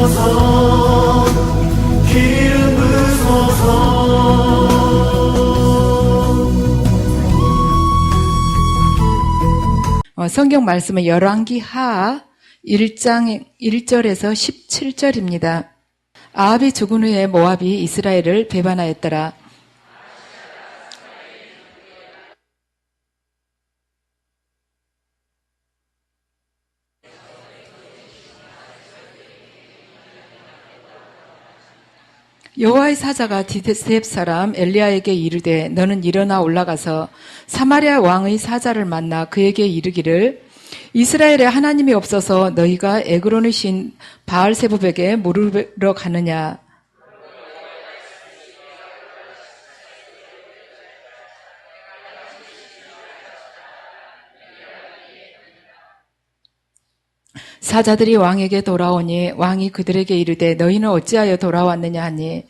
부소서 기름 부소서. 성경 말씀은 열왕기 하 1장 1절에서 17절입니다. 아합이 죽은 후에 모압이 이스라엘을 배반하였더라. 여호와의 사자가 디드셉 사람 엘리야에게 이르되 너는 일어나 올라가서 사마리아 왕의 사자를 만나 그에게 이르기를 이스라엘에 하나님이 없어서 너희가 에그론의 신 바알세붑에게 물으러 가느냐. 사자들이 왕에게 돌아오니 왕이 그들에게 이르되 너희는 어찌하여 돌아왔느냐 하니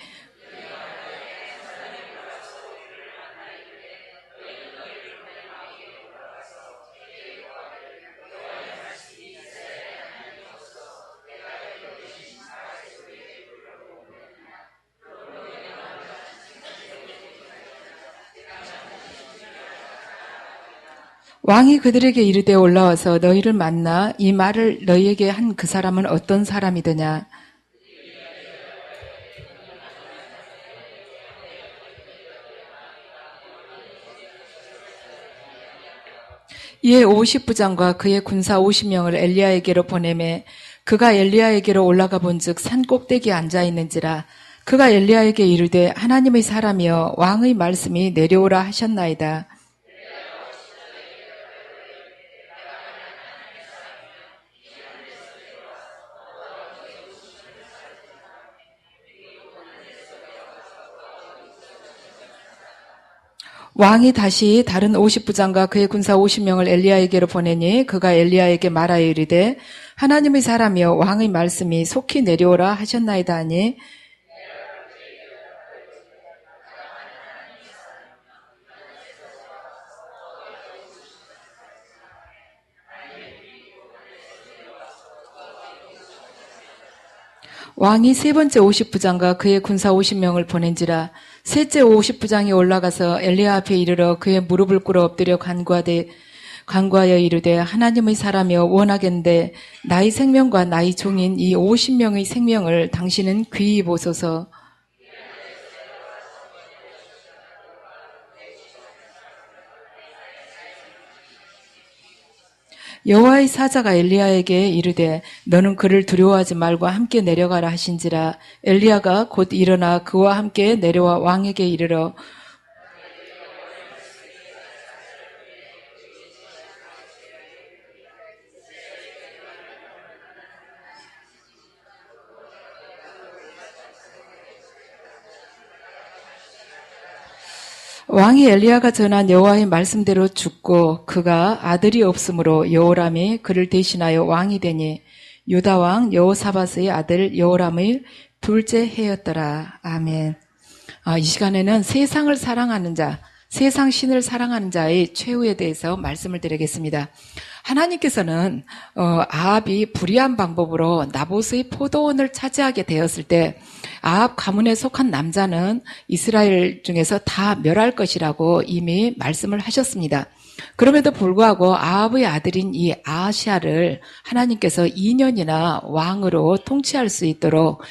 왕이 그들에게 이르되 올라와서 너희를 만나 이 말을 너희에게 한 그 사람은 어떤 사람이더냐. 이에 50부장과 그의 군사 50명을 엘리야에게로 보내매 그가 엘리야에게로 올라가 본즉 산 꼭대기에 앉아 있는지라. 그가 엘리야에게 이르되 하나님의 사람이여 왕의 말씀이 내려오라 하셨나이다. 왕이 다시 다른 50부장과 그의 군사 50명을 엘리야에게로 보내니 그가 엘리야에게 말하여 이르되 하나님의 사람이여 왕의 말씀이 속히 내려오라 하셨나이다 하니 왕이 세 번째 50부장과 그의 군사 50명을 보낸지라. 셋째 50부장이 올라가서 엘리야 앞에 이르러 그의 무릎을 꿇어 엎드려 간구하여 이르되 하나님의 사람이여 원하건대 나의 생명과 나의 종인 이 50명의 생명을 당신은 귀히 보소서. 여호와의 사자가 엘리야에게 이르되 너는 그를 두려워하지 말고 함께 내려가라 하신지라. 엘리야가 곧 일어나 그와 함께 내려와 왕에게 이르러 왕이 엘리야가 전한 여호와의 말씀대로 죽고 그가 아들이 없으므로 여호람이 그를 대신하여 왕이 되니 유다 왕 여호사밧의 아들 여호람의 둘째 해였더라. 아멘. 이 시간에는 세상을 사랑하는 자, 세상 신을 사랑하는 자의 최후에 대해서 말씀을 드리겠습니다. 하나님께서는 아합이 불의한 방법으로 나봇의 포도원을 차지하게 되었을 때 아합 가문에 속한 남자는 이스라엘 중에서 다 멸할 것이라고 이미 말씀을 하셨습니다. 그럼에도 불구하고 아합의 아들인 이 아하시아를 하나님께서 2년이나 왕으로 통치할 수 있도록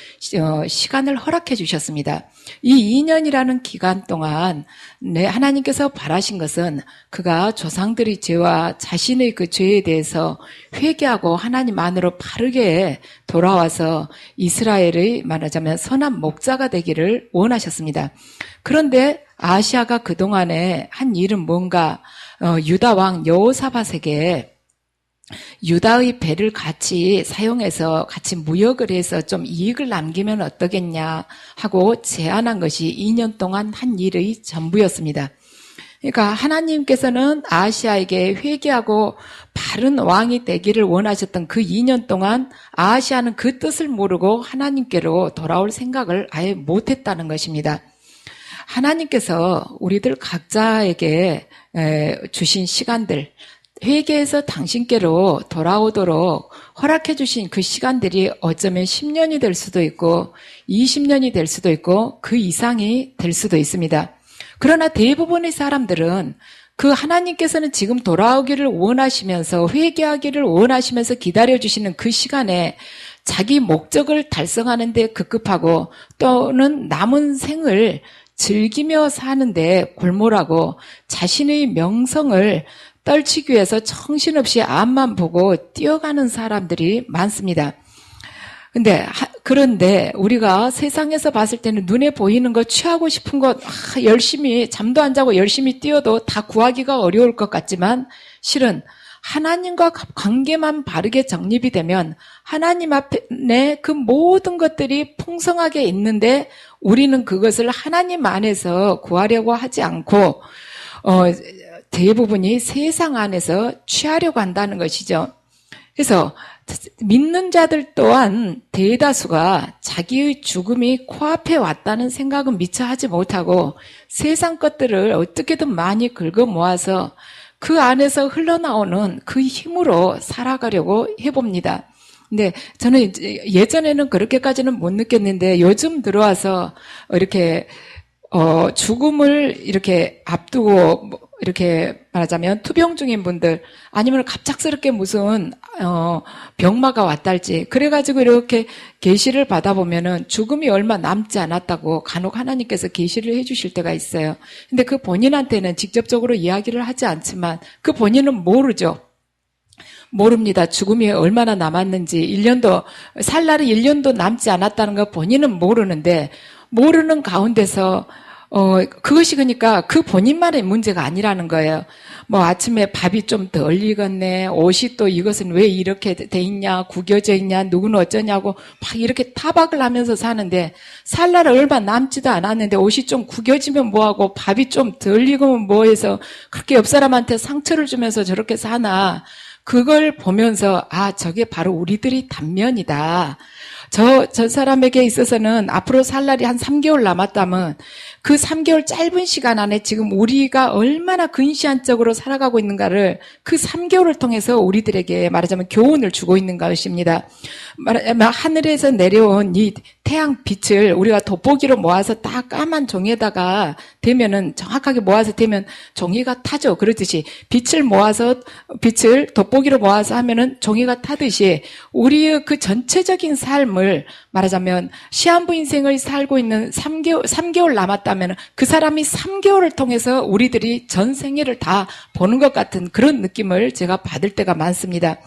시간을 허락해 주셨습니다. 이 2년이라는 기간 동안 하나님께서 바라신 것은 그가 조상들의 죄와 자신의 그 죄에 대해서 회개하고 하나님 안으로 바르게 돌아와서 이스라엘의 말하자면 선한 목자가 되기를 원하셨습니다. 그런데 아하시아가 그동안에 한 일은 뭔가 유다 왕 여호사밧에게 유다의 배를 같이 사용해서 같이 무역을 해서 좀 이익을 남기면 어떠겠냐 하고 제안한 것이 2년 동안 한 일의 전부였습니다. 그러니까 하나님께서는 아하시아에게 회개하고 바른 왕이 되기를 원하셨던 그 2년 동안 아하시아는 그 뜻을 모르고 하나님께로 돌아올 생각을 아예 못했다는 것입니다. 하나님께서 우리들 각자에게 주신 시간들, 회개해서 당신께로 돌아오도록 허락해 주신 그 시간들이 어쩌면 10년이 될 수도 있고 20년이 될 수도 있고 그 이상이 될 수도 있습니다. 그러나 대부분의 사람들은 그 하나님께서는 지금 돌아오기를 원하시면서 회개하기를 원하시면서 기다려주시는 그 시간에 자기 목적을 달성하는 데 급급하고 또는 남은 생을 즐기며 사는데 골몰하고 자신의 명성을 떨치기 위해서 정신없이 앞만 보고 뛰어가는 사람들이 많습니다. 그런데 우리가 세상에서 봤을 때는 눈에 보이는 것, 취하고 싶은 것, 열심히 잠도 안 자고 열심히 뛰어도 다 구하기가 어려울 것 같지만 실은 하나님과 관계만 바르게 정립이 되면 하나님 앞에 그 모든 것들이 풍성하게 있는데 우리는 그것을 하나님 안에서 구하려고 하지 않고 대부분이 세상 안에서 취하려고 한다는 것이죠. 그래서 믿는 자들 또한 대다수가 자기의 죽음이 코앞에 왔다는 생각은 미처 하지 못하고 세상 것들을 어떻게든 많이 긁어 모아서 그 안에서 흘러나오는 그 힘으로 살아가려고 해봅니다. 근데 저는 예전에는 그렇게까지는 못 느꼈는데 요즘 들어와서 이렇게 죽음을 이렇게 앞두고 이렇게 말하자면 투병 중인 분들 아니면 갑작스럽게 무슨 병마가 왔달지 그래가지고 이렇게 계시를 받아보면은 죽음이 얼마 남지 않았다고 간혹 하나님께서 계시를 해주실 때가 있어요. 근데 그 본인한테는 직접적으로 이야기를 하지 않지만 그 본인은 모르죠. 모릅니다. 죽음이 얼마나 남았는지 1년도 살 날이 1년도 남지 않았다는 거 본인은 모르는데 모르는 가운데서 그것이 그러니까 그 본인만의 문제가 아니라는 거예요. 뭐 아침에 밥이 좀 덜 익었네, 옷이 또 이것은 왜 이렇게 돼 있냐, 구겨져 있냐, 누구는 어쩌냐고 막 이렇게 타박을 하면서 사는데 살 날 얼마 남지도 않았는데 옷이 좀 구겨지면 뭐하고 밥이 좀 덜 익으면 뭐해서 그렇게 옆 사람한테 상처를 주면서 저렇게 사나. 그걸 보면서 저게 바로 우리들이 단면이다. 저 사람에게 있어서는 앞으로 살 날이 한 3개월 남았다면 그 3개월 짧은 시간 안에 지금 우리가 얼마나 근시안적으로 살아가고 있는가를 그 3개월을 통해서 우리들에게 말하자면 교훈을 주고 있는 것입니다. 말하자면 하늘에서 내려온 이 태양 빛을 우리가 돋보기로 모아서 딱 까만 종이에다가 대면은 정확하게 모아서 대면 종이가 타죠. 그렇듯이 빛을 돋보기로 모아서 하면은 종이가 타듯이 우리의 그 전체적인 삶을 말하자면 시한부 인생을 살고 있는 3개월 남았다면 그 사람이 3개월을 통해서 우리들이 전 생애를 다 보는 것 같은 그런 느낌을 제가 받을 때가 많습니다.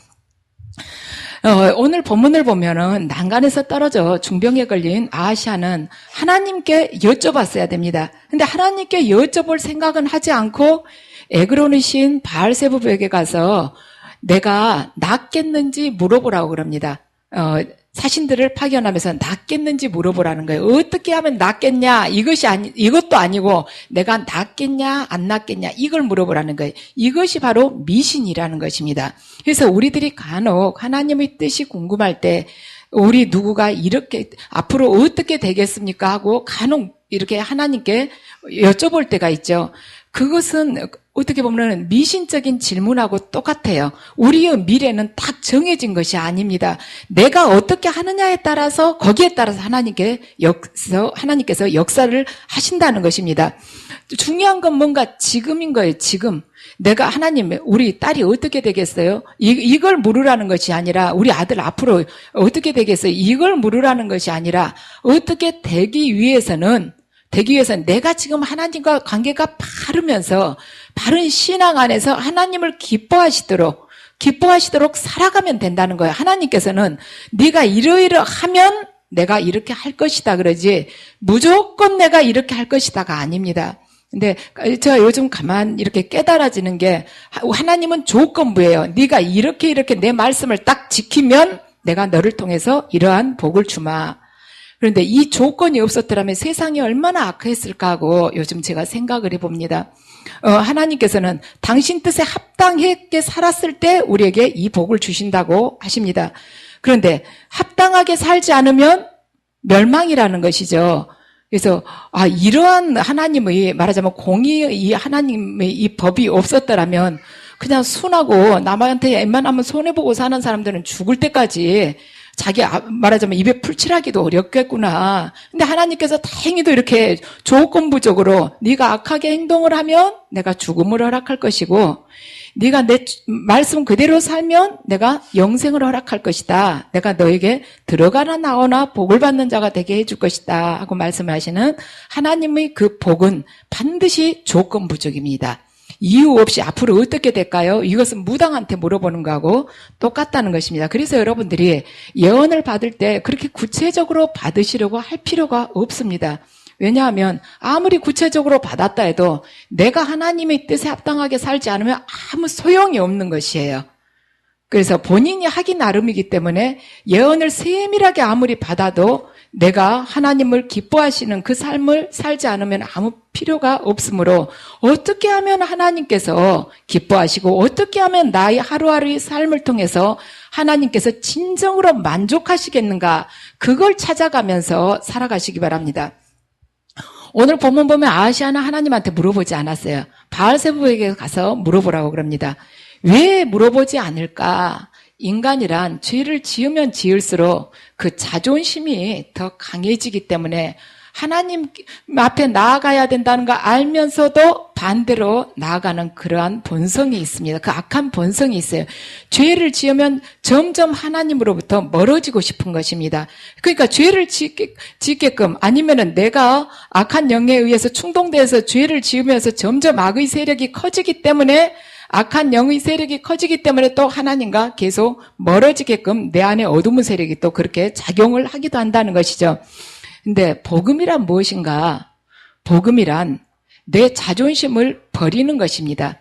오늘 본문을 보면은 난간에서 떨어져 중병에 걸린 아하시아는 하나님께 여쭤봤어야 됩니다. 근데 하나님께 여쭤볼 생각은 하지 않고 에그론의 시인 바알세부에게 가서 내가 낫겠는지 물어보라고 그럽니다. 사신들을 파견하면서 낫겠는지 물어보라는 거예요. 어떻게 하면 낫겠냐? 이것도 아니고 내가 낫겠냐, 안 낫겠냐? 이걸 물어보라는 거예요. 이것이 바로 미신이라는 것입니다. 그래서 우리들이 간혹 하나님의 뜻이 궁금할 때 우리 누구가 이렇게 앞으로 어떻게 되겠습니까? 하고 간혹 이렇게 하나님께 여쭤볼 때가 있죠. 그것은 어떻게 보면 미신적인 질문하고 똑같아요. 우리의 미래는 딱 정해진 것이 아닙니다. 내가 어떻게 하느냐에 따라서 거기에 따라서 하나님께서 역사를 하신다는 것입니다. 중요한 건 뭔가 지금인 거예요. 지금 내가 하나님 우리 딸이 어떻게 되겠어요? 이걸 물으라는 것이 아니라 우리 아들 앞으로 어떻게 되겠어요? 이걸 물으라는 것이 아니라 어떻게 되기 위해서는 내가 지금 하나님과 관계가 바르면서 바른 신앙 안에서 하나님을 기뻐하시도록 살아가면 된다는 거예요. 하나님께서는 네가 이러이러하면 내가 이렇게 할 것이다 그러지 무조건 내가 이렇게 할 것이다가 아닙니다. 근데 제가 요즘 가만 이렇게 깨달아지는 게 하나님은 조건부예요. 네가 이렇게 내 말씀을 딱 지키면 내가 너를 통해서 이러한 복을 주마. 그런데 이 조건이 없었더라면 세상이 얼마나 악했을까 하고 요즘 제가 생각을 해봅니다. 하나님께서는 당신 뜻에 합당하게 살았을 때 우리에게 이 복을 주신다고 하십니다. 그런데 합당하게 살지 않으면 멸망이라는 것이죠. 그래서 이러한 하나님의 말하자면 공의의 이 하나님의 이 법이 없었더라면 그냥 순하고 남한테 웬만하면 손해보고 사는 사람들은 죽을 때까지 자기 말하자면 입에 풀칠하기도 어렵겠구나. 근데 하나님께서 다행히도 이렇게 조건부적으로 네가 악하게 행동을 하면 내가 죽음을 허락할 것이고 네가 내 말씀 그대로 살면 내가 영생을 허락할 것이다. 내가 너에게 들어가나 나오나 복을 받는 자가 되게 해줄 것이다 하고 말씀하시는 하나님의 그 복은 반드시 조건부적입니다. 이유 없이 앞으로 어떻게 될까요? 이것은 무당한테 물어보는 거하고 똑같다는 것입니다. 그래서 여러분들이 예언을 받을 때 그렇게 구체적으로 받으시려고 할 필요가 없습니다. 왜냐하면 아무리 구체적으로 받았다 해도 내가 하나님의 뜻에 합당하게 살지 않으면 아무 소용이 없는 것이에요. 그래서 본인이 하기 나름이기 때문에 예언을 세밀하게 아무리 받아도 내가 하나님을 기뻐하시는 그 삶을 살지 않으면 아무 필요가 없으므로 어떻게 하면 하나님께서 기뻐하시고 어떻게 하면 나의 하루하루의 삶을 통해서 하나님께서 진정으로 만족하시겠는가 그걸 찾아가면서 살아가시기 바랍니다. 오늘 본문 보면 아하시아는 하나님한테 물어보지 않았어요. 바알세부에게 가서 물어보라고 그럽니다. 왜 물어보지 않을까? 인간이란 죄를 지으면 지을수록 그 자존심이 더 강해지기 때문에 하나님 앞에 나아가야 된다는 걸 알면서도 반대로 나아가는 그러한 본성이 있습니다. 그 악한 본성이 있어요. 죄를 지으면 점점 하나님으로부터 멀어지고 싶은 것입니다. 그러니까 죄를 짓게끔 아니면은 내가 악한 영에 의해서 충동돼서 죄를 지으면서 점점 악의 세력이 커지기 때문에 악한 영의 세력이 커지기 때문에 또 하나님과 계속 멀어지게끔 내 안에 어두운 세력이 또 그렇게 작용을 하기도 한다는 것이죠. 근데 복음이란 무엇인가? 복음이란 내 자존심을 버리는 것입니다.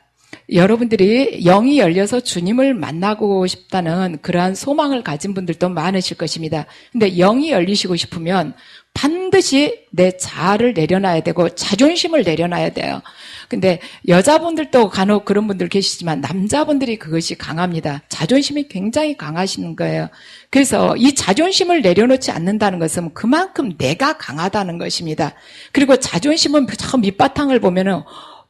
여러분들이 영이 열려서 주님을 만나고 싶다는 그러한 소망을 가진 분들도 많으실 것입니다. 근데 영이 열리시고 싶으면 반드시 내 자아를 내려놔야 되고 자존심을 내려놔야 돼요. 근데 여자분들도 간혹 그런 분들 계시지만 남자분들이 그것이 강합니다. 자존심이 굉장히 강하시는 거예요. 그래서 이 자존심을 내려놓지 않는다는 것은 그만큼 내가 강하다는 것입니다. 그리고 자존심은 저 밑바탕을 보면은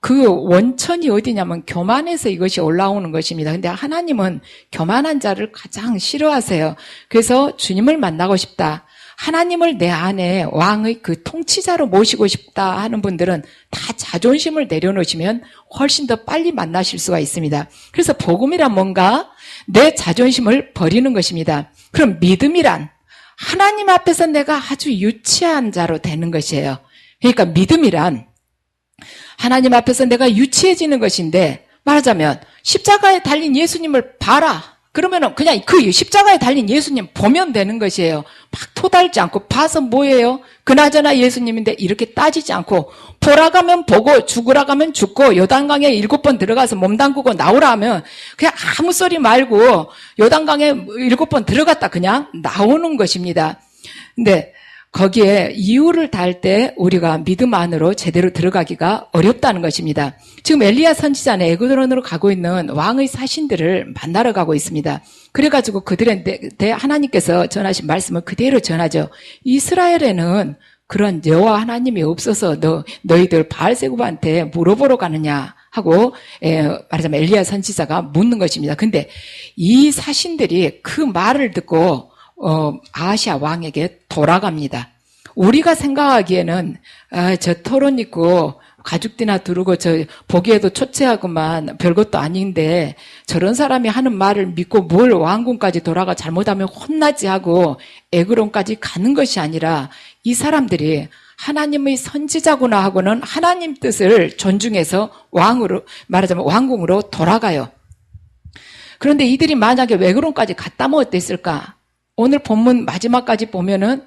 그 원천이 어디냐면 교만에서 이것이 올라오는 것입니다. 근데 하나님은 교만한 자를 가장 싫어하세요. 그래서 주님을 만나고 싶다. 하나님을 내 안에 왕의 그 통치자로 모시고 싶다 하는 분들은 다 자존심을 내려놓으시면 훨씬 더 빨리 만나실 수가 있습니다. 그래서 복음이란 뭔가 내 자존심을 버리는 것입니다. 그럼 믿음이란 하나님 앞에서 내가 아주 유치한 자로 되는 것이에요. 그러니까 믿음이란 하나님 앞에서 내가 유치해지는 것인데 말하자면 십자가에 달린 예수님을 봐라. 그러면은 그냥 그 십자가에 달린 예수님 보면 되는 것이에요. 막 토달지 않고 봐서 뭐예요? 그나저나 예수님인데 이렇게 따지지 않고 보라 가면 보고 죽으라 가면 죽고 요단강에 7번 들어가서 몸 담그고 나오라 하면 그냥 아무 소리 말고 요단강에 7번 들어갔다 그냥 나오는 것입니다. 근데 거기에 이유를 달 때 우리가 믿음 안으로 제대로 들어가기가 어렵다는 것입니다. 지금 엘리야 선지자는 에그론으로 가고 있는 왕의 사신들을 만나러 가고 있습니다. 그래가지고 그들한테 하나님께서 전하신 말씀을 그대로 전하죠. 이스라엘에는 그런 여호와 하나님이 없어서 너희들 바알세굽한테 물어보러 가느냐 하고 말하자면 엘리야 선지자가 묻는 것입니다. 근데 이 사신들이 그 말을 듣고 아하시아 왕에게 돌아갑니다. 우리가 생각하기에는 저 토론 있고 가죽띠나 두르고 저 보기에도 초췌하구만 별것도 아닌데 저런 사람이 하는 말을 믿고 뭘 왕궁까지 돌아가 잘못하면 혼나지 하고 에그론까지 가는 것이 아니라 이 사람들이 하나님의 선지자구나 하고는 하나님 뜻을 존중해서 왕으로 말하자면 왕궁으로 돌아가요. 그런데 이들이 만약에 에그론까지 갔다면 어땠을까? 오늘 본문 마지막까지 보면은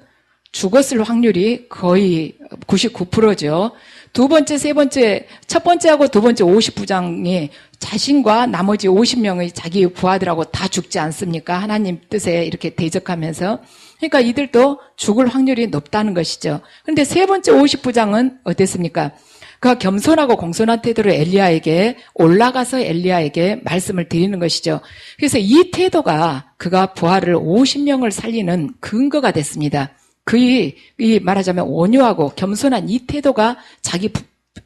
죽었을 확률이 거의 99%죠. 두 번째, 세 번째, 첫 번째하고 두 번째 50부장이 자신과 나머지 50명의 자기 부하들하고 다 죽지 않습니까? 하나님 뜻에 이렇게 대적하면서. 그러니까 이들도 죽을 확률이 높다는 것이죠. 그런데 세 번째 50부장은 어땠습니까? 그가 겸손하고 공손한 태도로 엘리야에게 올라가서 엘리야에게 말씀을 드리는 것이죠. 그래서 이 태도가 그가 부하를 50명을 살리는 근거가 됐습니다. 그의 말하자면 온유하고 겸손한 이 태도가 자기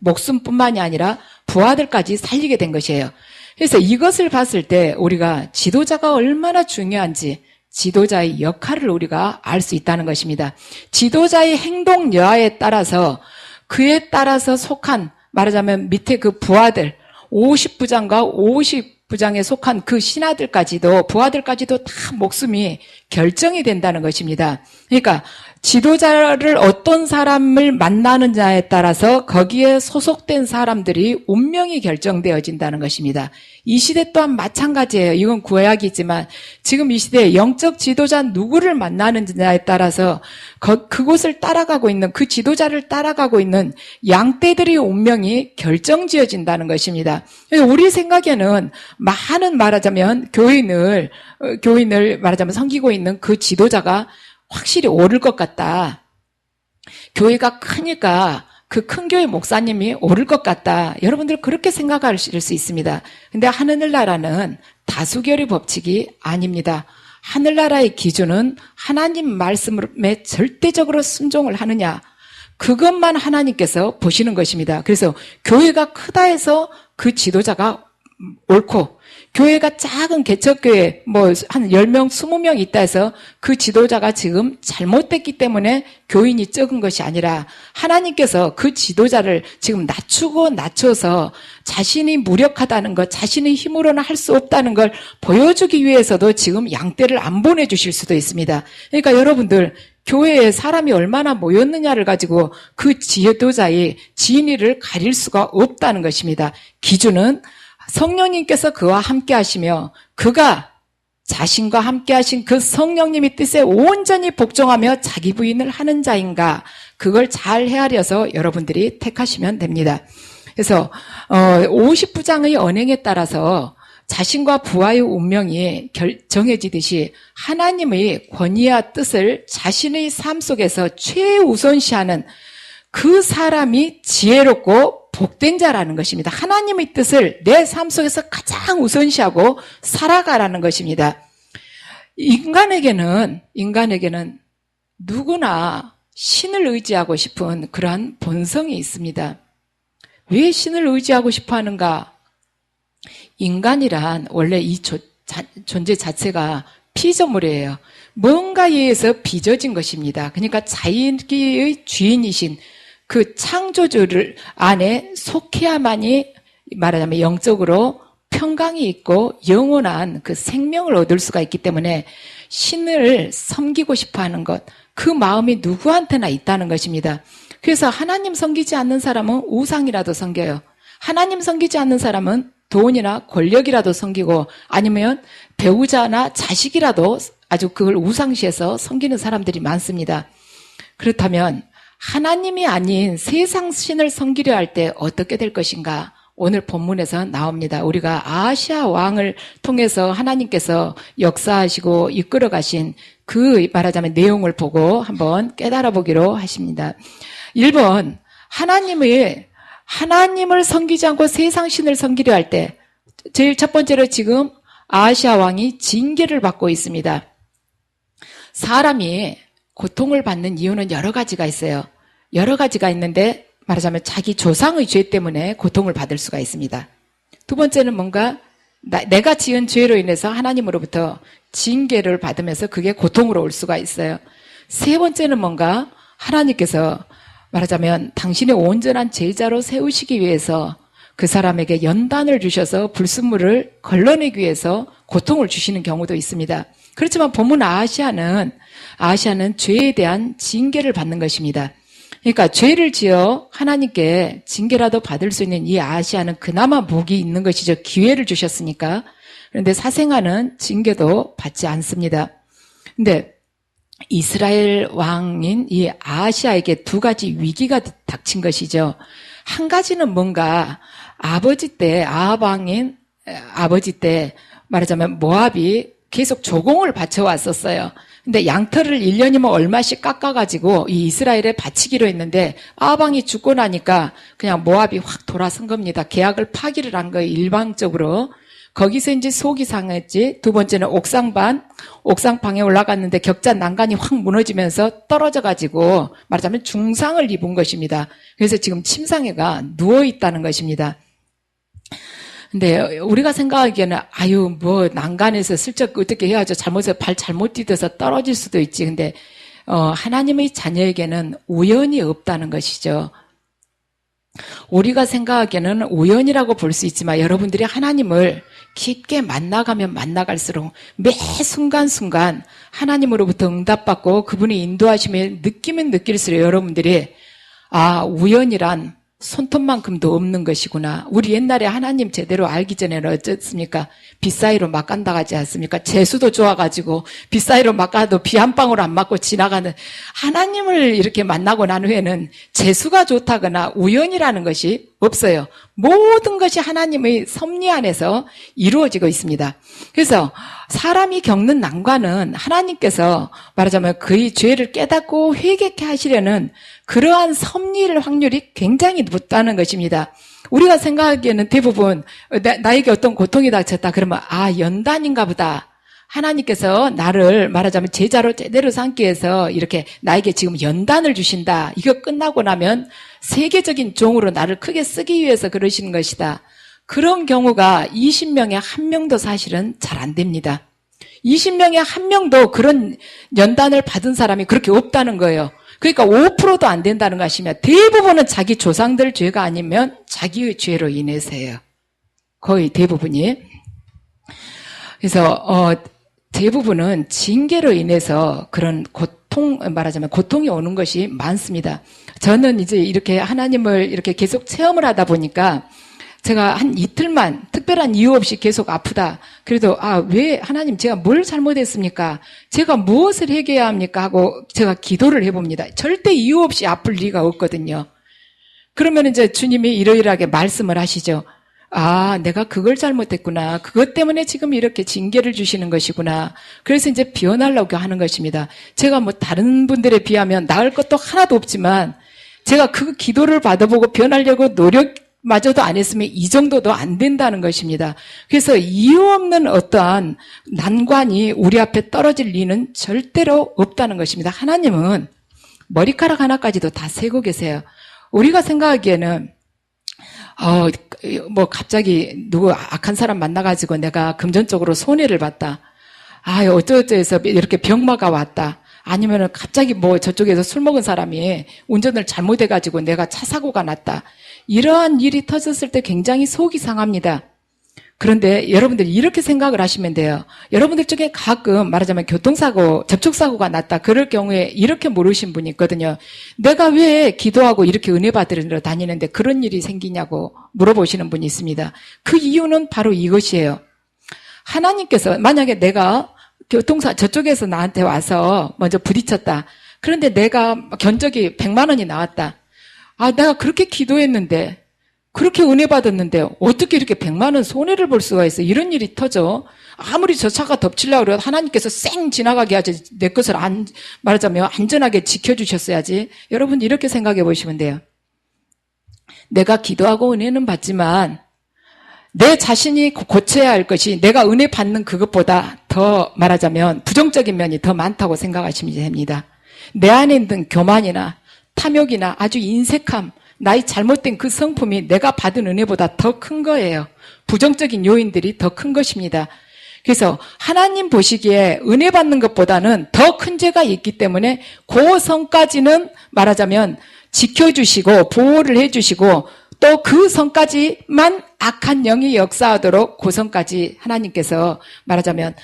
목숨뿐만이 아니라 부하들까지 살리게 된 것이에요. 그래서 이것을 봤을 때 우리가 지도자가 얼마나 중요한지 지도자의 역할을 우리가 알 수 있다는 것입니다. 지도자의 행동 여하에 따라서 그에 따라서 속한 말하자면 밑에 그 부하들 50부장과 50부장에 속한 그 신하들까지도 부하들까지도 다 목숨이 결정이 된다는 것입니다. 그러니까 지도자를 어떤 사람을 만나느냐에 따라서 거기에 소속된 사람들이 운명이 결정되어진다는 것입니다. 이 시대 또한 마찬가지예요. 이건 구약이지만 지금 이 시대에 영적 지도자 누구를 만나느냐에 따라서 그곳을 따라가고 있는 그 지도자를 따라가고 있는 양떼들의 운명이 결정지어진다는 것입니다. 우리 생각에는 많은 말하자면 교인을 말하자면 섬기고 있는 그 지도자가 확실히 오를 것 같다. 교회가 크니까 그 큰 교회 목사님이 오를 것 같다. 여러분들 그렇게 생각하실 수 있습니다. 근데 하늘나라는 다수결의 법칙이 아닙니다. 하늘나라의 기준은 하나님 말씀에 절대적으로 순종을 하느냐. 그것만 하나님께서 보시는 것입니다. 그래서 교회가 크다 해서 그 지도자가 옳고 교회가 작은 개척교회 한 10명, 20명 있다 해서 그 지도자가 지금 잘못됐기 때문에 교인이 적은 것이 아니라 하나님께서 그 지도자를 지금 낮춰서 자신이 무력하다는 것, 자신의 힘으로는 할 수 없다는 걸 보여주기 위해서도 지금 양떼를 안 보내주실 수도 있습니다. 그러니까 여러분들 교회에 사람이 얼마나 모였느냐를 가지고 그 지도자의 진위를 가릴 수가 없다는 것입니다. 기준은 성령님께서 그와 함께 하시며 그가 자신과 함께 하신 그 성령님의 뜻에 온전히 복종하며 자기 부인을 하는 자인가 그걸 잘 헤아려서 여러분들이 택하시면 됩니다. 그래서 50부장의 언행에 따라서 자신과 부하의 운명이 정해지듯이 하나님의 권위와 뜻을 자신의 삶 속에서 최우선시하는 그 사람이 지혜롭고 복된 자라는 것입니다. 하나님의 뜻을 내 삶 속에서 가장 우선시하고 살아가라는 것입니다. 인간에게는 누구나 신을 의지하고 싶은 그러한 본성이 있습니다. 왜 신을 의지하고 싶어 하는가? 인간이란 원래 이 존재 자체가 피조물이에요. 뭔가에 의해서 빚어진 것입니다. 그러니까 자기의 주인이신 그 창조주를 안에 속해야만이 말하자면 영적으로 평강이 있고 영원한 그 생명을 얻을 수가 있기 때문에 신을 섬기고 싶어하는 것, 그 마음이 누구한테나 있다는 것입니다. 그래서 하나님 섬기지 않는 사람은 우상이라도 섬겨요. 하나님 섬기지 않는 사람은 돈이나 권력이라도 섬기고 아니면 배우자나 자식이라도 아주 그걸 우상시해서 섬기는 사람들이 많습니다. 그렇다면 하나님이 아닌 세상 신을 섬기려 할 때 어떻게 될 것인가? 오늘 본문에서 나옵니다. 우리가 아하시아 왕을 통해서 하나님께서 역사하시고 이끌어 가신 그 말하자면 내용을 보고 한번 깨달아 보기로 하십니다. 1번, 하나님을 섬기지 않고 세상 신을 섬기려 할 때 제일 첫 번째로 지금 아하시아 왕이 징계를 받고 있습니다. 사람이 고통을 받는 이유는 여러 가지가 있어요. 여러 가지가 있는데 말하자면 자기 조상의 죄 때문에 고통을 받을 수가 있습니다. 두 번째는 뭔가 내가 지은 죄로 인해서 하나님으로부터 징계를 받으면서 그게 고통으로 올 수가 있어요. 세 번째는 뭔가 하나님께서 말하자면 당신의 온전한 제자로 세우시기 위해서 그 사람에게 연단을 주셔서 불순물을 걸러내기 위해서 고통을 주시는 경우도 있습니다. 그렇지만 본문 아하시아는 죄에 대한 징계를 받는 것입니다. 그러니까 죄를 지어 하나님께 징계라도 받을 수 있는 이 아하시아는 그나마 복이 있는 것이죠. 기회를 주셨으니까. 그런데 사생아는 징계도 받지 않습니다. 근데 이스라엘 왕인 이 아하시아에게 두 가지 위기가 닥친 것이죠. 한 가지는 뭔가 아합 왕인 아버지 때 말하자면 모압이 계속 조공을 바쳐왔었어요. 근데 양털을 1년이면 얼마씩 깎아가지고 이 이스라엘에 바치기로 했는데 아합 왕이 죽고 나니까 그냥 모압이 확 돌아선 겁니다. 계약을 파기를 한 거예요. 일방적으로. 거기서 이제 속이 상했지. 두 번째는 옥상방에 올라갔는데 격자 난간이 확 무너지면서 떨어져가지고 말하자면 중상을 입은 것입니다. 그래서 지금 침상에가 누워있다는 것입니다. 근데 우리가 생각하기에는 아유 뭐 난간에서 슬쩍 어떻게 해야죠. 잘못해서 발 잘못 디뎌서 떨어질 수도 있지. 근데 하나님의 자녀에게는 우연이 없다는 것이죠. 우리가 생각하기에는 우연이라고 볼 수 있지만 여러분들이 하나님을 깊게 만나가면 만나갈수록 매 순간순간 하나님으로부터 응답받고 그분이 인도하심을 느끼면 느낄수록 여러분들이 아 우연이란 손톱만큼도 없는 것이구나. 우리 옛날에 하나님 제대로 알기 전에는 어쨌습니까? 빗사이로 막 간다 하지 않습니까? 재수도 좋아가지고 빗사이로 막 가도 비 한 방울 안 맞고 지나가는 하나님을 이렇게 만나고 난 후에는 재수가 좋다거나 우연이라는 것이 없어요. 모든 것이 하나님의 섭리 안에서 이루어지고 있습니다. 그래서 사람이 겪는 난관은 하나님께서 말하자면 그의 죄를 깨닫고 회개케 하시려는 그러한 섭리일 확률이 굉장히 높다는 것입니다. 우리가 생각하기에는 대부분 나에게 어떤 고통이 닥쳤다 그러면 아 연단인가 보다. 하나님께서 나를 말하자면 제자로 제대로 삼기 위해서 이렇게 나에게 지금 연단을 주신다. 이거 끝나고 나면 세계적인 종으로 나를 크게 쓰기 위해서 그러시는 것이다. 그런 경우가 20명에 1명도 사실은 잘 안 됩니다. 20명에 1명도 그런 연단을 받은 사람이 그렇게 없다는 거예요. 그러니까 5%도 안 된다는 것이면 대부분은 자기 조상들 죄가 아니면 자기의 죄로 인해서예요. 거의 대부분이. 그래서 대부분은 징계로 인해서 그런 말하자면 고통이 오는 것이 많습니다. 저는 이제 이렇게 하나님을 이렇게 계속 체험을 하다 보니까 제가 한 이틀만 특별한 이유 없이 계속 아프다. 그래도 왜 하나님 제가 뭘 잘못했습니까? 제가 무엇을 회개해야 합니까? 하고 제가 기도를 해봅니다. 절대 이유 없이 아플 리가 없거든요. 그러면 이제 주님이 이러이러하게 말씀을 하시죠. 내가 그걸 잘못했구나. 그것 때문에 지금 이렇게 징계를 주시는 것이구나. 그래서 이제 변하려고 하는 것입니다. 제가 뭐 다른 분들에 비하면 나을 것도 하나도 없지만 제가 그 기도를 받아보고 변하려고 노력마저도 안 했으면 이 정도도 안 된다는 것입니다. 그래서 이유 없는 어떠한 난관이 우리 앞에 떨어질 리는 절대로 없다는 것입니다. 하나님은 머리카락 하나까지도 다 세고 계세요. 우리가 생각하기에는 갑자기 누구 악한 사람 만나가지고 내가 금전적으로 손해를 봤다. 어쩌고저쩌해서 이렇게 병마가 왔다. 아니면은 갑자기 저쪽에서 술 먹은 사람이 운전을 잘못해가지고 내가 차 사고가 났다. 이러한 일이 터졌을 때 굉장히 속이 상합니다. 그런데 여러분들이 이렇게 생각을 하시면 돼요. 여러분들 중에 가끔 말하자면 교통사고, 접촉사고가 났다. 그럴 경우에 이렇게 물으신 분이 있거든요. 내가 왜 기도하고 이렇게 은혜 받으러 다니는데 그런 일이 생기냐고 물어보시는 분이 있습니다. 그 이유는 바로 이것이에요. 하나님께서 만약에 내가 저쪽에서 나한테 와서 먼저 부딪혔다. 그런데 내가 견적이 100만 원이 나왔다. 내가 그렇게 기도했는데 그렇게 은혜 받았는데 어떻게 이렇게 100만 원 손해를 볼 수가 있어? 이런 일이 터져. 아무리 저 차가 덮치려고 그래도 하나님께서 쌩 지나가게 하지 내 것을 말하자면 안전하게 지켜주셨어야지. 여러분 이렇게 생각해 보시면 돼요. 내가 기도하고 은혜는 받지만 내 자신이 고쳐야 할 것이 내가 은혜 받는 그것보다 더 말하자면 부정적인 면이 더 많다고 생각하시면 됩니다. 내 안에 있는 교만이나 탐욕이나 아주 인색함, 나의 잘못된 그 성품이 내가 받은 은혜보다 더 큰 거예요. 부정적인 요인들이 더 큰 것입니다. 그래서 하나님 보시기에 은혜 받는 것보다는 더 큰 죄가 있기 때문에 그 선까지는 말하자면 지켜주시고 보호를 해주시고 또 그 선까지만 악한 영이 역사하도록 그 선까지 하나님께서 말하자면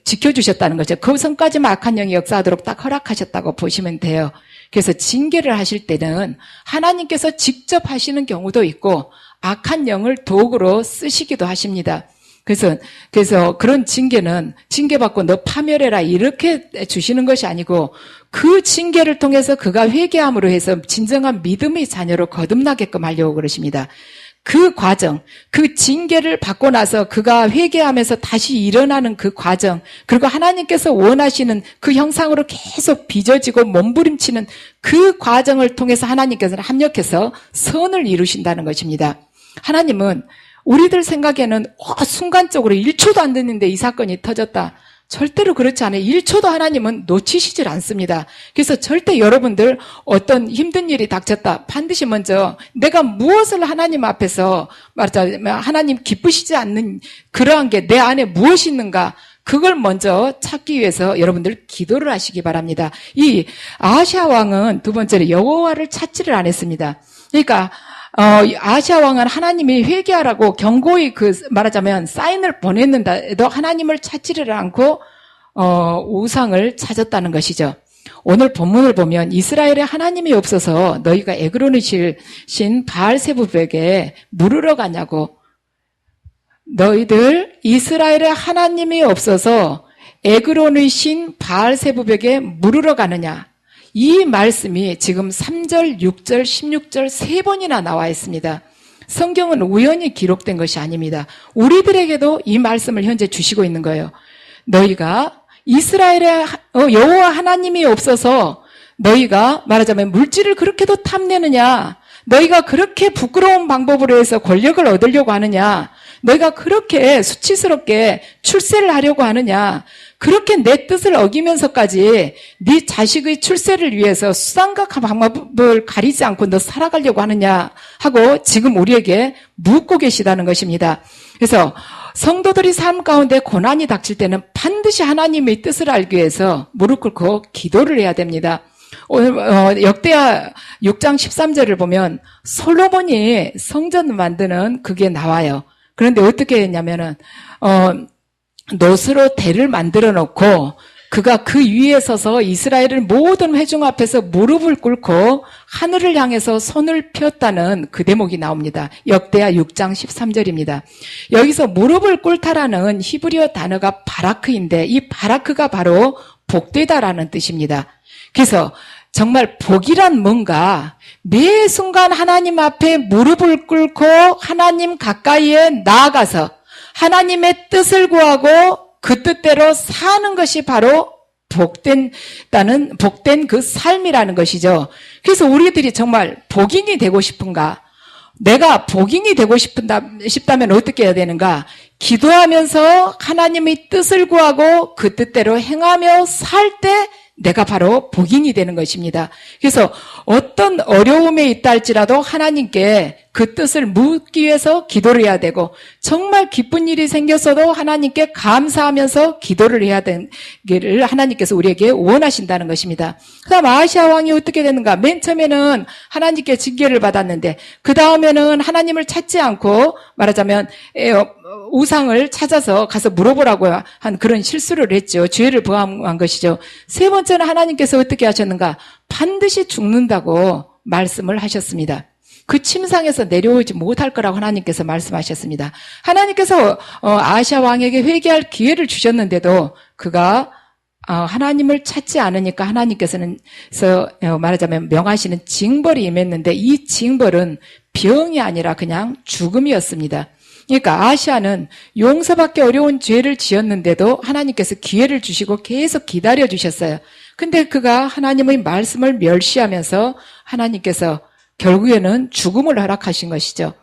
지켜주셨다는 거죠. 그 선까지만 악한 영이 역사하도록 딱 허락하셨다고 보시면 돼요. 그래서 징계를 하실 때는 하나님께서 직접 하시는 경우도 있고 악한 영을 도구로 쓰시기도 하십니다. 그래서 그런 징계는 징계받고 너 파멸해라 이렇게 주시는 것이 아니고 그 징계를 통해서 그가 회개함으로 해서 진정한 믿음의 자녀로 거듭나게끔 하려고 그러십니다. 그 과정, 그 징계를 받고 나서 그가 회개하면서 다시 일어나는 그 과정, 그리고 하나님께서 원하시는 그 형상으로 계속 빚어지고 몸부림치는 그 과정을 통해서 하나님께서는 합력해서 선을 이루신다는 것입니다. 하나님은 우리들 생각에는 순간적으로 1초도 안 됐는데 이 사건이 터졌다. 절대로 그렇지 않아요. 1초도 하나님은 놓치시질 않습니다. 그래서 절대 여러분들 어떤 힘든 일이 닥쳤다. 반드시 먼저 내가 무엇을 하나님 앞에서 말하자면 하나님 기쁘시지 않는 그러한 게 내 안에 무엇이 있는가, 그걸 먼저 찾기 위해서 여러분들 기도를 하시기 바랍니다. 이 아하시아 왕은 두 번째로 여호와를 찾지를 않았습니다. 그러니까 아하시아 왕은 하나님이 회개하라고 경고의 말하자면 사인을 보냈는데도 하나님을 찾지를 않고 우상을 찾았다는 것이죠. 오늘 본문을 보면 이스라엘에 하나님이 없어서 너희가 에그론의 신 바알세부백에 물으러 가냐고. 너희들 이스라엘에 하나님이 없어서 에그론의 신 바알세부백에 물으러 가느냐. 이 말씀이 지금 3절, 6절, 16절 세 번이나 나와 있습니다. 성경은 우연히 기록된 것이 아닙니다. 우리들에게도 이 말씀을 현재 주시고 있는 거예요. 너희가 이스라엘에 여호와 하나님이 없어서 너희가 말하자면 물질을 그렇게도 탐내느냐? 너희가 그렇게 부끄러운 방법으로 해서 권력을 얻으려고 하느냐? 너희가 그렇게 수치스럽게 출세를 하려고 하느냐? 그렇게 내 뜻을 어기면서까지 네 자식의 출세를 위해서 수단과 방법을 가리지 않고 너 살아가려고 하느냐 하고 지금 우리에게 묻고 계시다는 것입니다. 그래서 성도들이 삶 가운데 고난이 닥칠 때는 반드시 하나님의 뜻을 알기 위해서 무릎 꿇고 기도를 해야 됩니다. 오늘 역대하 6장 13절을 보면 솔로몬이 성전 만드는 그게 나와요. 그런데 어떻게 했냐면은 놋으로 대를 만들어 놓고 그가 그 위에 서서 이스라엘을 모든 회중 앞에서 무릎을 꿇고 하늘을 향해서 손을 폈다는 그 대목이 나옵니다. 역대하 6장 13절입니다. 여기서 무릎을 꿇다라는 히브리어 단어가 바라크인데 이 바라크가 바로 복되다라는 뜻입니다. 그래서 정말 복이란 뭔가 매 순간 하나님 앞에 무릎을 꿇고 하나님 가까이에 나아가서 하나님의 뜻을 구하고 그 뜻대로 사는 것이 바로 복된 그 삶이라는 것이죠. 그래서 우리들이 정말 복인이 되고 싶은가? 내가 복인이 되고 싶다면 어떻게 해야 되는가? 기도하면서 하나님의 뜻을 구하고 그 뜻대로 행하며 살 때 내가 바로 복인이 되는 것입니다. 그래서 어떤 어려움에 있다 할지라도 하나님께 그 뜻을 묻기 위해서 기도를 해야 되고 정말 기쁜 일이 생겼어도 하나님께 감사하면서 기도를 해야 되기를 하나님께서 우리에게 원하신다는 것입니다. 그 다음 아하시아 왕이 어떻게 되는가? 맨 처음에는 하나님께 징계를 받았는데 그 다음에는 하나님을 찾지 않고 말하자면 우상을 찾아서 가서 물어보라고 한 그런 실수를 했죠. 죄를 범한 것이죠. 세 번째는 하나님께서 어떻게 하셨는가? 반드시 죽는다고 말씀을 하셨습니다. 그 침상에서 내려오지 못할 거라고 하나님께서 말씀하셨습니다. 하나님께서 아하시아 왕에게 회개할 기회를 주셨는데도 그가 하나님을 찾지 않으니까 하나님께서는 말하자면 명하시는 징벌이 임했는데 이 징벌은 병이 아니라 그냥 죽음이었습니다. 그러니까 아하시아는 용서받기 어려운 죄를 지었는데도 하나님께서 기회를 주시고 계속 기다려 주셨어요. 근데 그가 하나님의 말씀을 멸시하면서 하나님께서 결국에는 죽음을 허락하신 것이죠.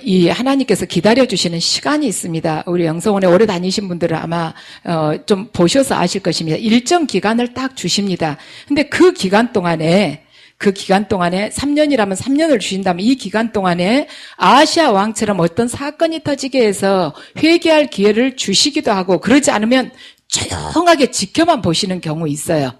이 하나님께서 기다려주시는 시간이 있습니다. 우리 영성원에 오래 다니신 분들은 아마 좀 보셔서 아실 것입니다. 일정 기간을 딱 주십니다. 근데 그 기간 동안에 3년이라면 3년을 주신다면 이 기간 동안에 아하시아 왕처럼 어떤 사건이 터지게 해서 회개할 기회를 주시기도 하고 그러지 않으면 조용하게 지켜만 보시는 경우 있어요.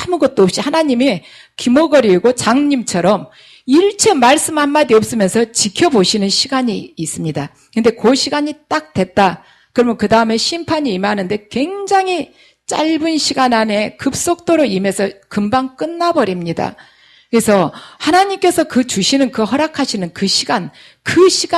아무것도 없이 하나님이 기모거리고 장님처럼 일체 말씀 한마디 없으면서 지켜보시는 시간이 있습니다. 근데 그 시간이 딱 됐다. 그러면 그 다음에 심판이 임하는데 굉장히 짧은 시간 안에 급속도로 임해서 금방 끝나버립니다. 그래서 하나님께서 주시는 허락하시는 그 시간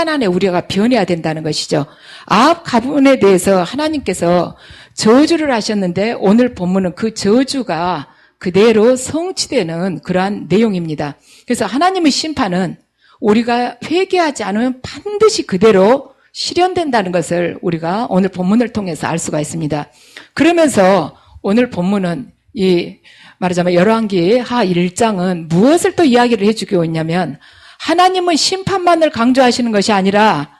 안에 우리가 변해야 된다는 것이죠. 아합 가문에 대해서 하나님께서 저주를 하셨는데 오늘 본문은 그 저주가 그대로 성취되는 그러한 내용입니다. 그래서 하나님의 심판은 우리가 회개하지 않으면 반드시 그대로 실현된다는 것을 우리가 오늘 본문을 통해서 알 수가 있습니다. 그러면서 오늘 본문은 말하자면 열왕기 하 1장은 무엇을 또 이야기를 해주고 있냐면 하나님은 심판만을 강조하시는 것이 아니라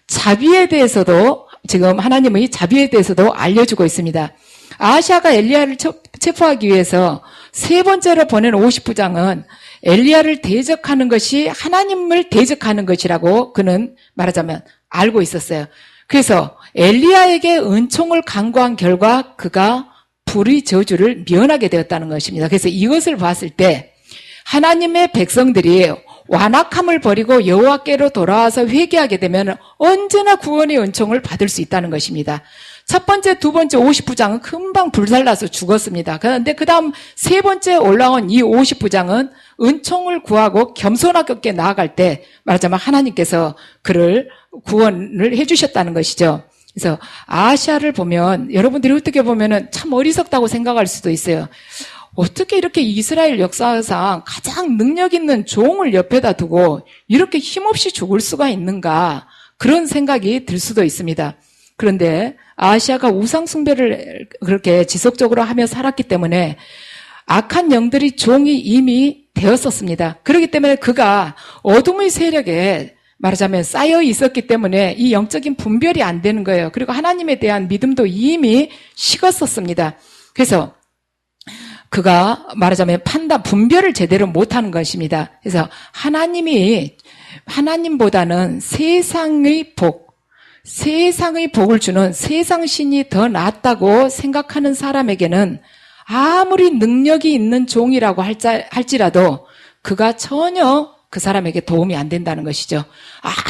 자비에 대해서도 지금 하나님의 자비에 대해서도 알려주고 있습니다. 아하시아가 엘리야를 체포하기 위해서 세 번째로 보낸 50부장은 엘리야를 대적하는 것이 하나님을 대적하는 것이라고 그는 말하자면 알고 있었어요. 그래서 엘리야에게 은총을 간구한 결과 그가 불의 저주를 면하게 되었다는 것입니다. 그래서 이것을 봤을 때 하나님의 백성들이 완악함을 버리고 여호와께로 돌아와서 회개하게 되면 언제나 구원의 은총을 받을 수 있다는 것입니다. 첫 번째, 두 번째 50부장은 금방 불살라서 죽었습니다. 그런데 그 다음 세 번째 올라온 이 50부장은 은총을 구하고 겸손하게 나아갈 때 말하자면 하나님께서 그를 구원을 해주셨다는 것이죠. 그래서 아하시아를 보면 여러분들이 어떻게 보면은 참 어리석다고 생각할 수도 있어요. 어떻게 이렇게 이스라엘 역사상 가장 능력 있는 종을 옆에다 두고 이렇게 힘없이 죽을 수가 있는가 그런 생각이 들 수도 있습니다. 그런데 아하시아가 우상 숭배를 그렇게 지속적으로 하며 살았기 때문에 악한 영들이 종이 이미 되었었습니다. 그렇기 때문에 그가 어둠의 세력에 말하자면 쌓여 있었기 때문에 이 영적인 분별이 안 되는 거예요. 그리고 하나님에 대한 믿음도 이미 식었었습니다. 그래서 그가 말하자면 분별을 제대로 못하는 것입니다. 그래서 하나님보다는 세상의 복을 주는 세상 신이 더 낫다고 생각하는 사람에게는 아무리 능력이 있는 종이라고 할지라도 그가 전혀 그 사람에게 도움이 안 된다는 것이죠.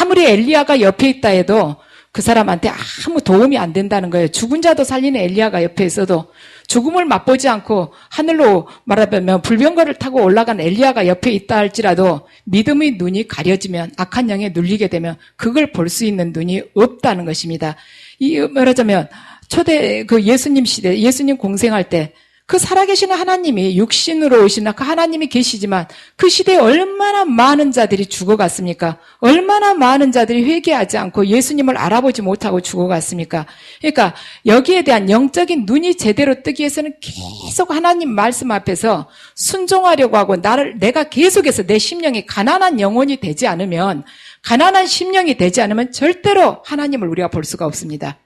아무리 엘리야가 옆에 있다 해도 그 사람한테 아무 도움이 안 된다는 거예요. 죽은 자도 살리는 엘리야가 옆에 있어도 죽음을 맛보지 않고 하늘로 말하면 불병거를 타고 올라간 엘리야가 옆에 있다 할지라도 믿음의 눈이 가려지면 악한 영에 눌리게 되면 그걸 볼 수 있는 눈이 없다는 것입니다. 이 말하자면 초대 그 예수님 시대, 예수님 공생할 때 그 살아계시는 하나님이 육신으로 오시나 그 하나님이 계시지만 그 시대에 얼마나 많은 자들이 죽어갔습니까? 얼마나 많은 자들이 회개하지 않고 예수님을 알아보지 못하고 죽어갔습니까? 그러니까 여기에 대한 영적인 눈이 제대로 뜨기 위해서는 계속 하나님 말씀 앞에서 순종하려고 하고 내가 계속해서 내 심령이 가난한 영혼이 되지 않으면 가난한 심령이 되지 않으면 절대로 하나님을 우리가 볼 수가 없습니다.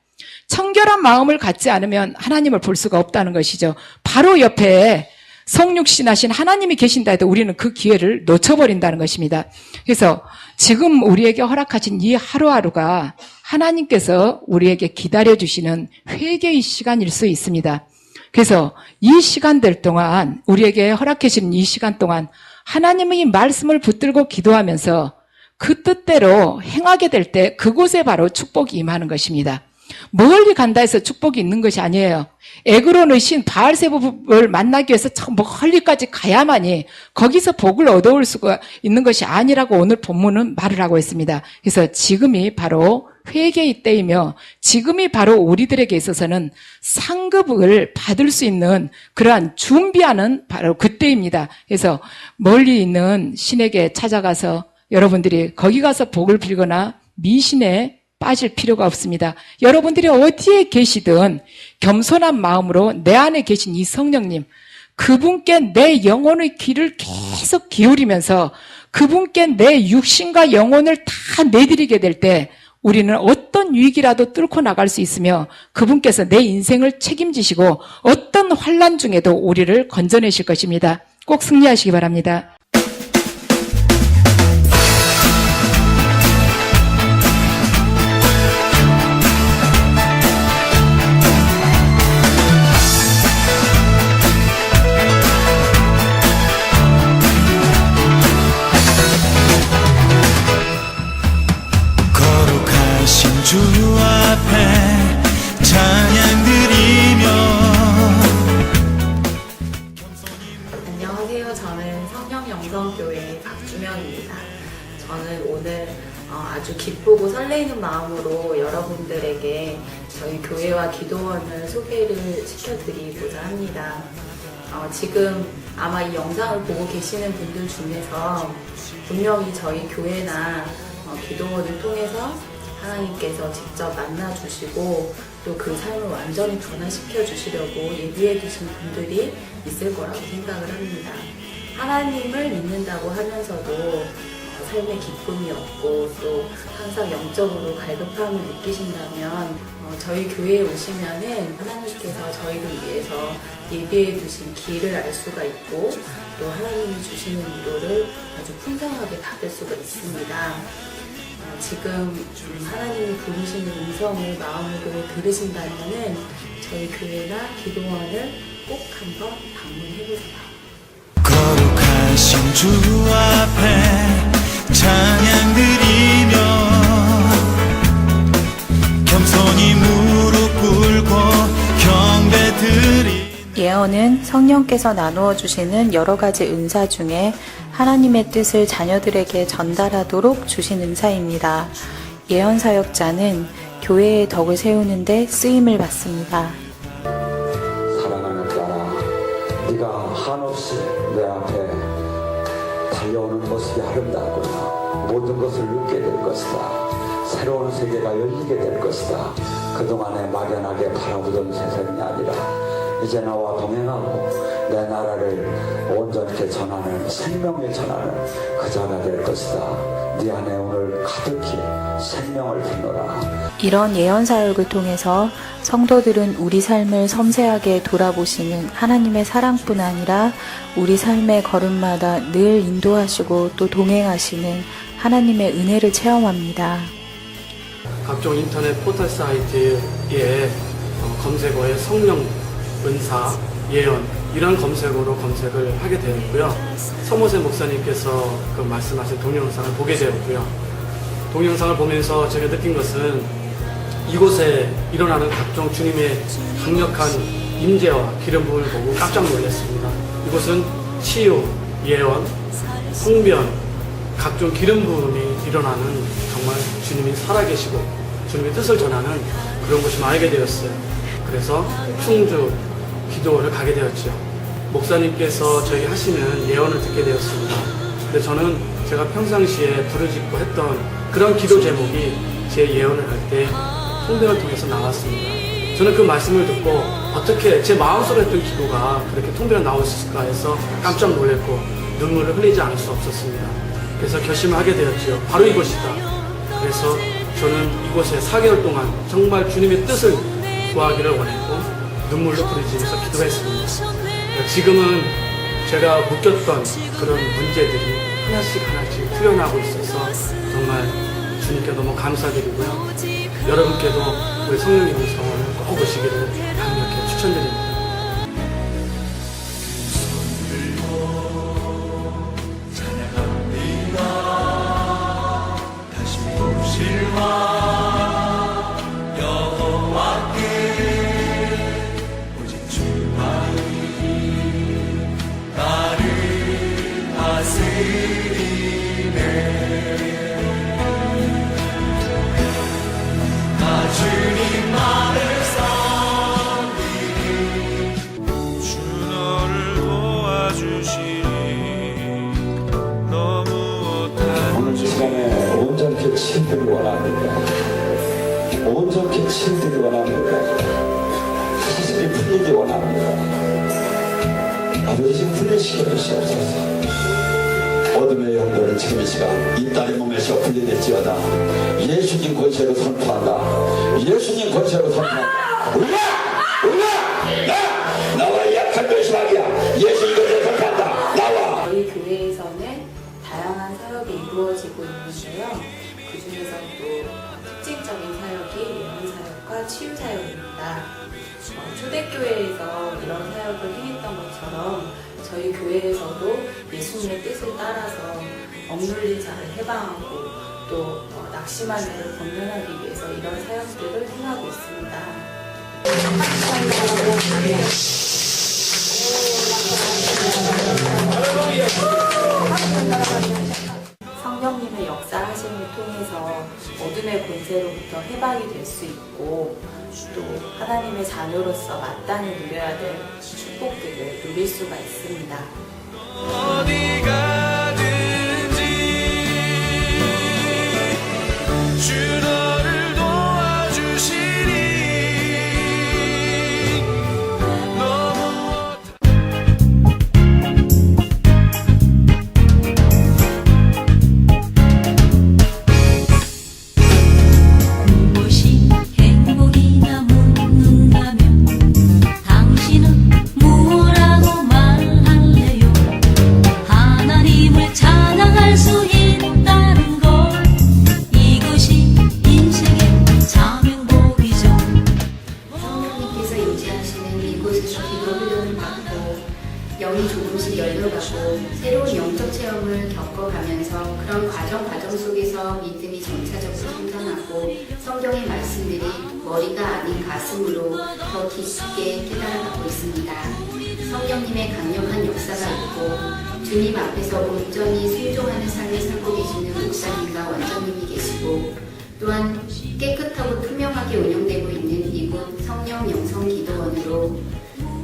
청결한 마음을 갖지 않으면 하나님을 볼 수가 없다는 것이죠. 바로 옆에 성육신하신 하나님이 계신다 해도 우리는 그 기회를 놓쳐버린다는 것입니다. 그래서 지금 우리에게 허락하신 이 하루하루가 하나님께서 우리에게 기다려주시는 회개의 시간일 수 있습니다. 그래서 이 시간들 동안 우리에게 허락하신 이 시간 동안 하나님의 말씀을 붙들고 기도하면서 그 뜻대로 행하게 될 때 그곳에 바로 축복이 임하는 것입니다. 멀리 간다 해서 축복이 있는 것이 아니에요. 에그론의 신 바알세불을 만나기 위해서 저 멀리까지 가야만이 거기서 복을 얻어올 수가 있는 것이 아니라고 오늘 본문은 말을 하고 있습니다. 그래서 지금이 바로 회개의 때이며 지금이 바로 우리들에게 있어서는 상급을 받을 수 있는 그러한 준비하는 바로 그때입니다. 그래서 멀리 있는 신에게 찾아가서 여러분들이 거기 가서 복을 빌거나 미신에 빠질 필요가 없습니다. 여러분들이 어디에 계시든 겸손한 마음으로 내 안에 계신 이 성령님, 그분께 내 영혼의 귀를 계속 기울이면서 그분께 내 육신과 영혼을 다 내드리게 될 때 우리는 어떤 위기라도 뚫고 나갈 수 있으며 그분께서 내 인생을 책임지시고 어떤 환난 중에도 우리를 건져내실 것입니다. 꼭 승리하시기 바랍니다. 주 앞에 찬양 드리며. 안녕하세요. 저는 성령영성교회 박주명입니다. 저는 오늘 아주 기쁘고 설레이는 마음으로 여러분들에게 저희 교회와 기도원을 소개를 시켜드리고자 합니다. 지금 아마 이 영상을 보고 계시는 분들 중에서 분명히 저희 교회나 기도원을 통해서 하나님께서 직접 만나주시고 또 그 삶을 완전히 변화시켜 주시려고 예비해 두신 분들이 있을 거라고 생각을 합니다. 하나님을 믿는다고 하면서도 삶의 기쁨이 없고 또 항상 영적으로 갈급함을 느끼신다면 저희 교회에 오시면은 하나님께서 저희를 위해서 예비해 두신 길을 알 수가 있고 또 하나님이 주시는 위로를 아주 풍성하게 받을 수가 있습니다. 지금 하나님이 부르시는 음성을 마음으로 들으신다면은 저희 교회나 기도원을 꼭 한번 방문해보세요. 거룩하신 주 앞에 찬양 드리며 겸손히 무릎 꿇고 경배 드리. 예언은 성령께서 나누어 주시는 여러 가지 은사 중에 하나님의 뜻을 자녀들에게 전달하도록 주신 은사입니다. 예언 사역자는 교회의 덕을 세우는 데 쓰임을 받습니다. 사랑하는 딸아, 네가 한없이 내 앞에 달려오는 모습이 아름답구나. 모든 것을 잊게 될 것이다. 새로운 세계가 열리게 될 것이다. 그동안에 막연하게 바라보던 세상이 아니라 이제 나와 동행하고 내 나라를 온전히 전하는 생명을 전하는 그 자가 될 것이다. 네 안에 오늘 가득히 생명을 품노라. 이런 예언 사역을 통해서 성도들은 우리 삶을 섬세하게 돌아보시는 하나님의 사랑뿐 아니라 우리 삶의 걸음마다 늘 인도하시고 또 동행하시는 하나님의 은혜를 체험합니다. 각종 인터넷 포털 사이트에 검색어에 성령, 은사, 예언 이런 검색어로 검색을 하게 되었고요. 서모세 목사님께서 그 말씀하신 동영상을 보게 되었고요. 동영상을 보면서 제가 느낀 것은 이곳에 일어나는 각종 주님의 강력한 임재와 기름 부음을 보고 깜짝 놀랐습니다. 이곳은 치유, 예언, 성변, 각종 기름 부음이 일어나는 정말 주님이 살아계시고 주님의 뜻을 전하는 그런 곳이 알게 되었어요. 그래서 충주 기도원을 가게 되었죠. 목사님께서 저에게 하시는 예언을 듣게 되었습니다. 근데 저는 제가 평상시에 부르짖고 했던 그런 기도 제목이 제 예언을 할 때 통변을 통해서 나왔습니다. 저는 그 말씀을 듣고 어떻게 제 마음속에 했던 기도가 그렇게 통변에 나올 수 있을까 해서 깜짝 놀랐고 눈물을 흘리지 않을 수 없었습니다. 그래서 결심을 하게 되었죠. 바로 이곳이다. 그래서 저는 이곳에 4개월 동안 정말 주님의 뜻을 구하기를 원했고 눈물로 부르짖으면서 기도했습니다. 지금은 제가 묶였던 그런 문제들이 하나씩 풀려나고 있어서 정말 주님께 너무 감사드리고요. 여러분께도 우리 성령의 음성을 꼭 오시기를 강력히 추천드립니다. 오늘 시간에 온전히 치유되기 원합니다. 온전히 치유되기 원합니다. 사실이 풀리기 원합니다. 아버지 풀리시게 주시옵소서. 어둠의 영들을 지금 이 시간 이 딸의 몸에서 분리될지어다. 예수님 권세로 선포한다. 예수님 권세로 선포한다. 나와 약한 조심하기야. 예수님 권세로 선포한다. 나와. 저희 교회에서는 다양한 사역이 이루어지고 있는데요. 그 중에서도 특징적인 사역이 예언 사역과 치유 사역입니다. 초대교회에서 이런 사역을 행했던 것처럼 저희 교회에서도 예수님의 뜻을 따라서 억눌린 자를 해방하고 또 낙심한 자를 권면하기 위해서 이런 사역들을 행하고 있습니다. 성령님의 역사하심을 통해서 어둠의 권세로부터 해방이 될 수 있고 또 하나님의 자녀로서 마땅히 누려야 될 축복들을 누릴 수가 있습니다. 어디 가든지 주 너를 도와주시니 너무 영이 조금씩 열려가고 새로운 영적 체험을 겪어가면서 그런 과정 속에서 믿음이 점차적으로 성장하고 성경의 말씀들이 머리가 아닌 가슴으로 더 깊게 깨달아가고 있습니다. 성령님의 강력한 역사가 있고 주님 앞에서 온전히 순종하는 삶을 살고 계시는 목사님과 원장님이 계시고 또한 깨끗하고 투명하게 운영되고 있는 이곳 성령 영성 기도원으로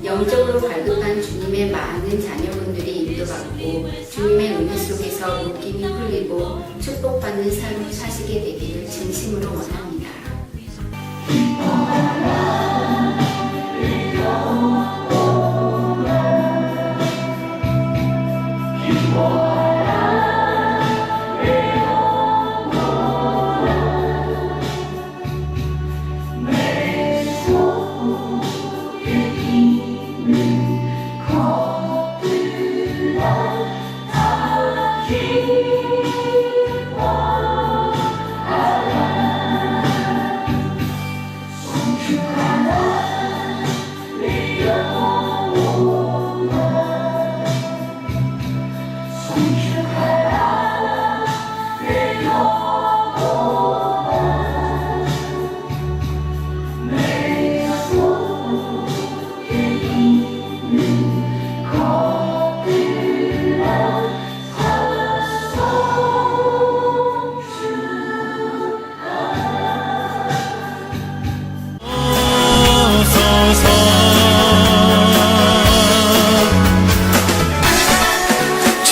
영적으로 갈급한 주님의 많은 자녀분들이 인도받고 주님의 은혜 속에서 묶임이 풀리고 축복받는 삶을 사시게 되기를 진심으로 원합니다.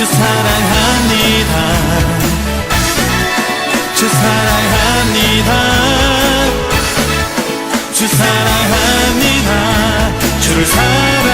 주 사랑합니다. 주 사랑합니다. 주 사랑합니다. 주를 사랑